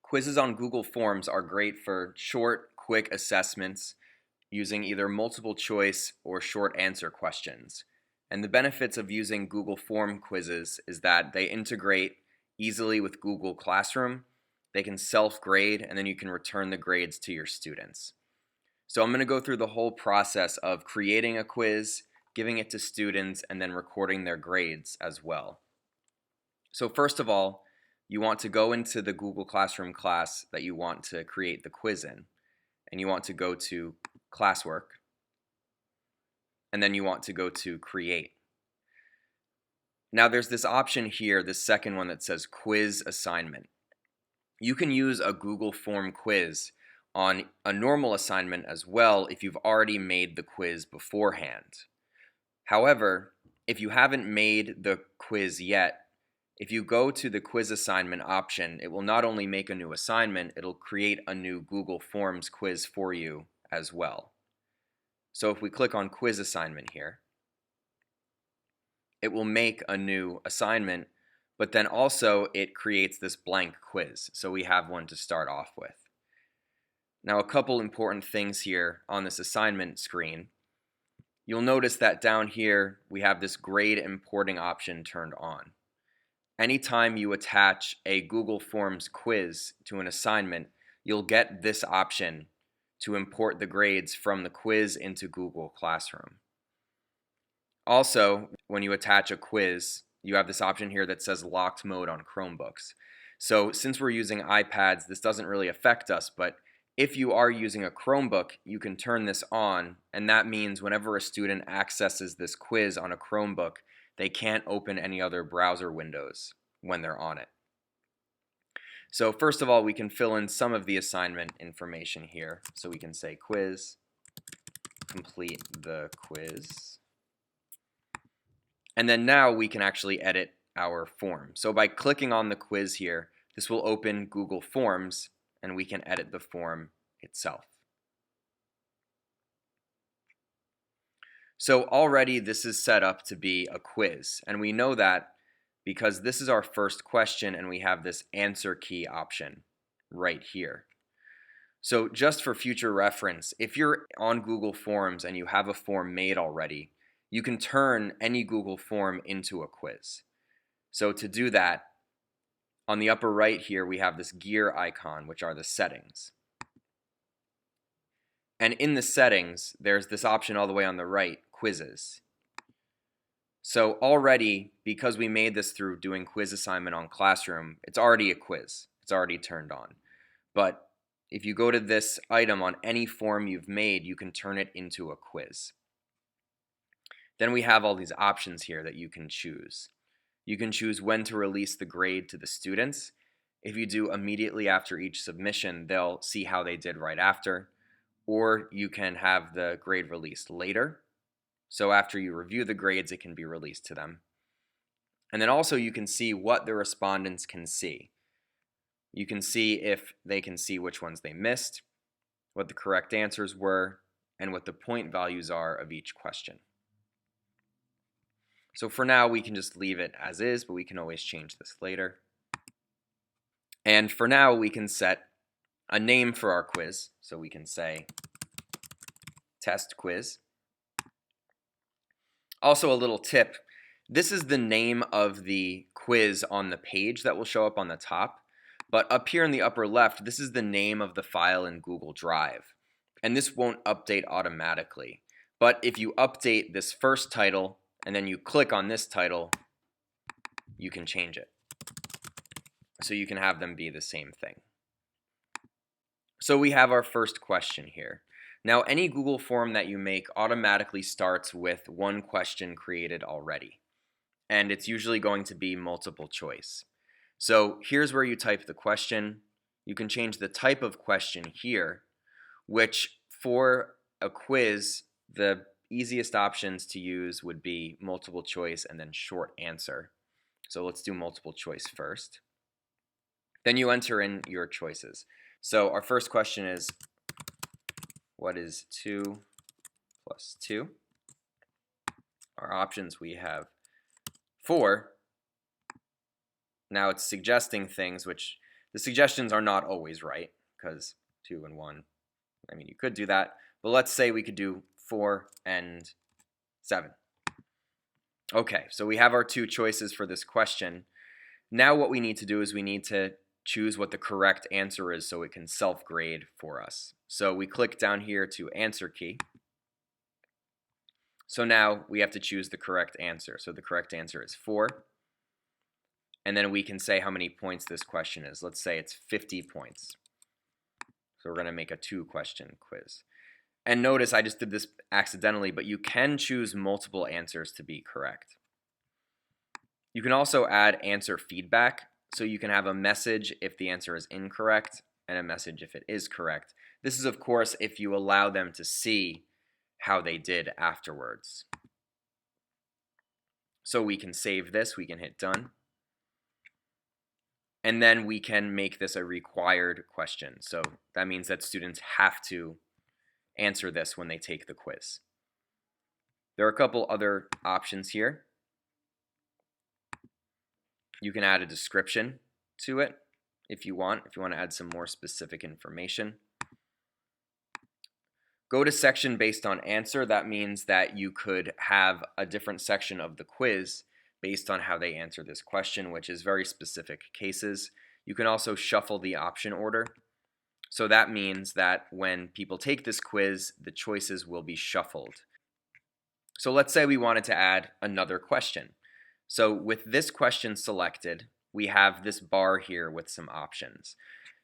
Quizzes on Google Forms are great for short, quick assessments using either multiple choice or short answer questions. And the benefits of using Google Form quizzes is that they integrate easily with Google Classroom, they can self-grade, and then you can return the grades to your students. So I'm going to go through the whole process of creating a quiz, giving it to students, and then recording their grades as well. So first of all, you want to go into the Google Classroom class that you want to create the quiz in, and you want to go to Classwork, and then you want to go to Create. Now there's this option here, this second one that says Quiz Assignment. You can use a Google Form quiz on a normal assignment as well if you've already made the quiz beforehand. However, if you haven't made the quiz yet, if you go to the quiz assignment option, it will not only make a new assignment, it'll create a new Google Forms quiz for you as well. So if we click on quiz assignment here, it will make a new assignment, but then also it creates this blank quiz. So we have one to start off with. Now a couple important things here on this assignment screen. You'll notice that down here we have this grade importing option turned on. Anytime you attach a Google Forms quiz to an assignment, you'll get this option to import the grades from the quiz into Google Classroom. Also, when you attach a quiz, you have this option here that says locked mode on Chromebooks. So since we're using iPads, this doesn't really affect us, but if you are using a Chromebook, you can turn this on, and that means whenever a student accesses this quiz on a Chromebook, they can't open any other browser windows when they're on it. So first of all, we can fill in some of the assignment information here. So we can say quiz, complete the quiz. And then now we can actually edit our form. So by clicking on the quiz here, this will open Google Forms and we can edit the form itself. So already this is set up to be a quiz, and we know that because this is our first question and we have this answer key option right here. So just for future reference, if you're on Google Forms and you have a form made already, you can turn any Google form into a quiz. So to do that, on the upper right here we have this gear icon, which are the settings. And in the settings, there's this option all the way on the right, quizzes. So already, because we made this through doing quiz assignment on Classroom, it's already a quiz. It's already turned on. But if you go to this item on any form you've made, you can turn it into a quiz. Then we have all these options here that you can choose. You can choose when to release the grade to the students. If you do immediately after each submission, they'll see how they did right after. Or you can have the grade released later. So after you review the grades, it can be released to them. And then also you can see what the respondents can see. You can see if they can see which ones they missed, what the correct answers were, and what the point values are of each question. So for now, we can just leave it as is, but we can always change this later. And for now, we can set a name for our quiz. So we can say test quiz. Also a little tip, this is the name of the quiz on the page that will show up on the top, but up here in the upper left, this is the name of the file in Google Drive, and this won't update automatically. But if you update this first title and then you click on this title, you can change it. So you can have them be the same thing. So we have our first question here. Now, any Google form that you make automatically starts with one question created already, and it's usually going to be multiple choice. So here's where you type the question. You can change the type of question here, which for a quiz, the easiest options to use would be multiple choice and then short answer. So let's do multiple choice first. Then you enter in your choices. So our first question is, what is 2 plus 2? Our options, we have 4. Now it's suggesting things which The suggestions are not always right, because 2 and 1, I mean, you could do that, but let's say we could do 4 and 7. Okay, so we have our two choices for this question. Now what we need to do is we need to choose what the correct answer is so it can self-grade for us. So we click down here to answer key. So now we have to choose the correct answer. So the correct answer is 4. And then we can say how many points this question is. Let's say it's 50 points. So we're going to make a 2-question quiz. And notice I just did this accidentally, but you can choose multiple answers to be correct. You can also add answer feedback. So you can have a message if the answer is incorrect and a message if it is correct. This is, of course, if you allow them to see how they did afterwards. So we can save this, we can hit done. And then we can make this a required question. So that means that students have to answer this when they take the quiz. There are a couple other options here. You can add a description to it if you want to add some more specific information. Go to section based on answer. That means that you could have a different section of the quiz based on how they answer this question, which is very specific cases. You can also shuffle the option order. So that means that when people take this quiz, the choices will be shuffled. So let's say we wanted to add another question. So with this question selected, we have this bar here with some options.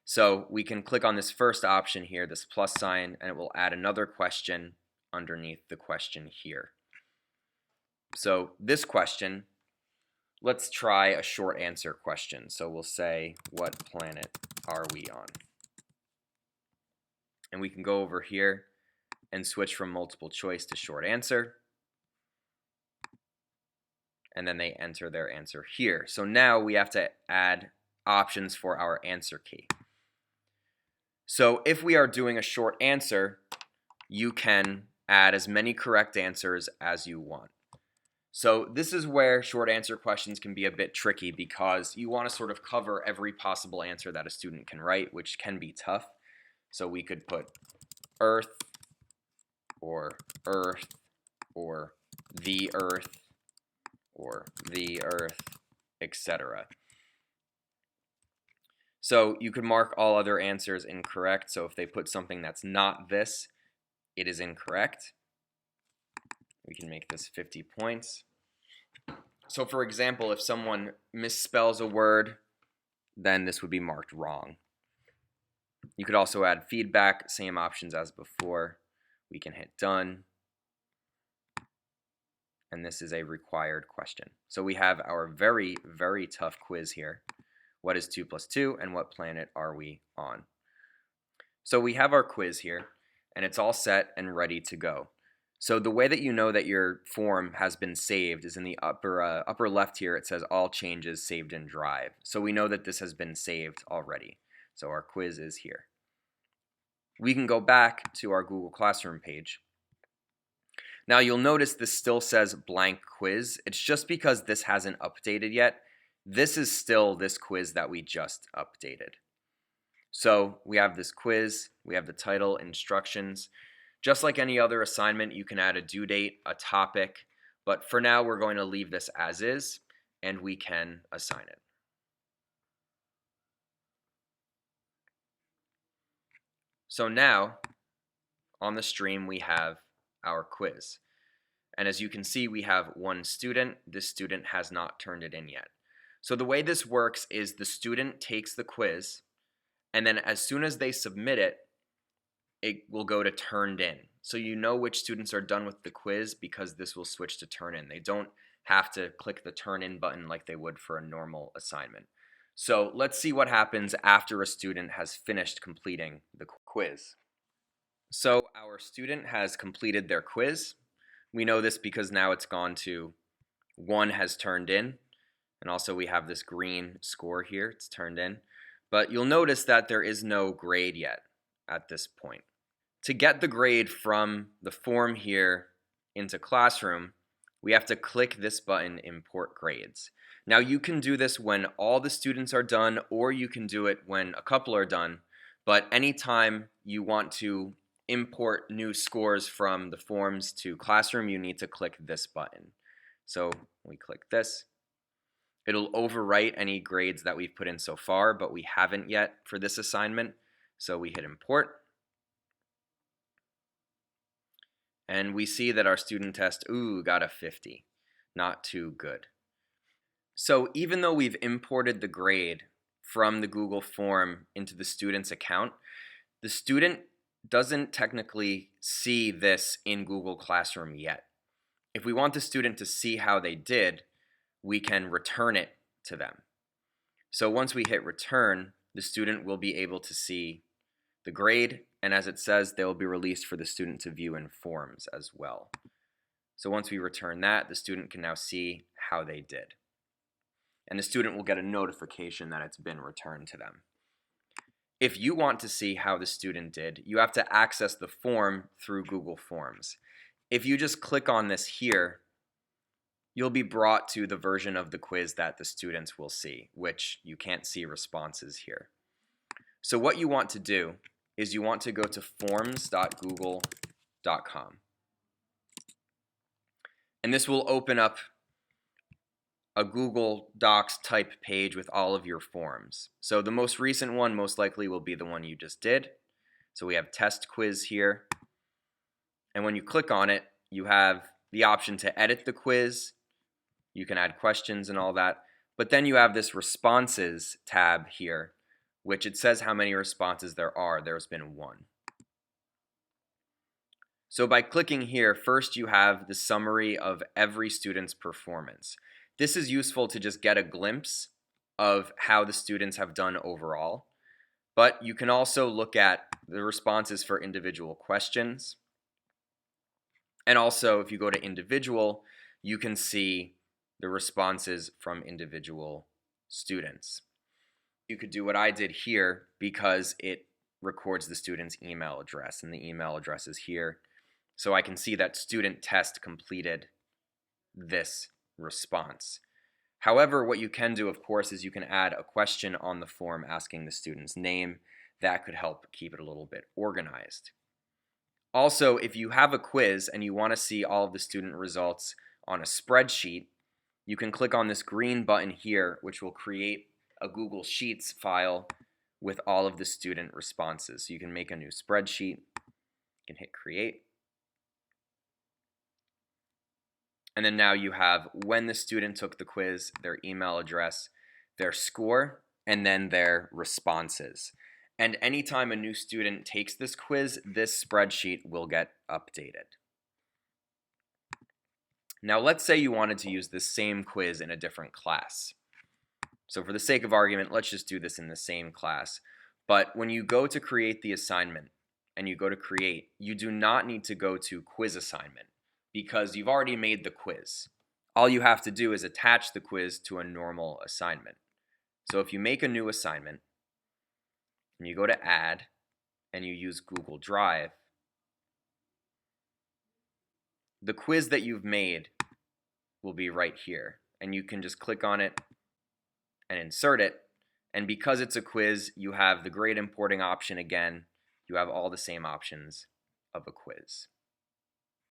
So we can click on this first option here, this plus sign, and it will add another question underneath the question here. So this question, let's try a short answer question. So we'll say, what planet are we on? And we can go over here and switch from multiple choice to short answer. And then they enter their answer here. So now we have to add options for our answer key. So if we are doing a short answer, you can add as many correct answers as you want. So this is where short answer questions can be a bit tricky because you want to sort of cover every possible answer that a student can write, which can be tough. So we could put Earth, or Earth, or the Earth, or the Earth, etc. So you could mark all other answers incorrect. So if they put something that's not this, it is incorrect. We can make this 50 points. So for example, if someone misspells a word, then this would be marked wrong. You could also add feedback, same options as before. We can hit done. And this is a required question. So we have our very, very tough quiz here. What is 2 plus 2 and what planet are we on? So we have our quiz here and it's all set and ready to go. So the way that you know that your form has been saved is in the upper left here. It says all changes saved in Drive. So we know that this has been saved already. So our quiz is here. We can go back to our Google Classroom page. Now you'll notice this still says blank quiz. It's just because this hasn't updated yet. This is still this quiz that we just updated. So we have this quiz, we have the title, instructions. Just like any other assignment, you can add a due date, a topic, but for now we're going to leave this as is and we can assign it. So now on the stream we have our quiz. And as you can see, we have one student. This student has not turned it in yet. So the way this works is the student takes the quiz, and then as soon as they submit it, it will go to turned in. So you know which students are done with the quiz because this will switch to turn in. They don't have to click the turn in button like they would for a normal assignment. So let's see what happens after a student has finished completing the quiz. So our student has completed their quiz. We know this because now it's gone to 1 has turned in, and also we have this green score here, it's turned in. But you'll notice that there is no grade yet at this point. To get the grade from the form here into Classroom, we have to click this button, Import Grades. Now you can do this when all the students are done, or you can do it when a couple are done, but anytime you want to import new scores from the forms to Classroom, you need to click this button. So we click this. It'll overwrite any grades that we've put in so far, but we haven't yet for this assignment. So we hit import. And we see that our student test, got a 50. Not too good. So even though we've imported the grade from the Google form into the student's account, the student doesn't technically see this in Google Classroom yet. If we want the student to see how they did, we can return it to them. So once we hit return, the student will be able to see the grade, and as it says, they will be released for the student to view in forms as well. So once we return that, the student can now see how they did. And the student will get a notification that it's been returned to them. If you want to see how the student did, you have to access the form through Google Forms. If you just click on this here, you'll be brought to the version of the quiz that the students will see, which you can't see responses here. So what you want to do is you want to go to forms.google.com. And this will open up a Google Docs type page with all of your forms. So the most recent one most likely will be the one you just did. So we have test quiz here. And when you click on it, you have the option to edit the quiz. You can add questions and all that. But then you have this responses tab here, which it says how many responses there are. There's been 1. So by clicking here, first you have the summary of every student's performance. This is useful to just get a glimpse of how the students have done overall. But you can also look at the responses for individual questions. And also, if you go to individual, you can see the responses from individual students. You could do what I did here because it records the student's email address, and the email address is here. So I can see that student test completed this response. However, what you can do, of course, is you can add a question on the form asking the student's name. That could help keep it a little bit organized. Also, if you have a quiz and you want to see all of the student results on a spreadsheet, you can click on this green button here, which will create a Google Sheets file with all of the student responses. So you can make a new spreadsheet, you can hit create. And then now you have when the student took the quiz, their email address, their score, and then their responses. And anytime a new student takes this quiz, this spreadsheet will get updated. Now let's say you wanted to use this same quiz in a different class. So for the sake of argument, let's just do this in the same class. But when you go to create the assignment and you go to create, you do not need to go to quiz assignment because you've already made the quiz. All you have to do is attach the quiz to a normal assignment. So if you make a new assignment and you go to add and you use Google Drive, the quiz that you've made will be right here. And you can just click on it and insert it. And because it's a quiz, you have the grade importing option again. You have all the same options of a quiz.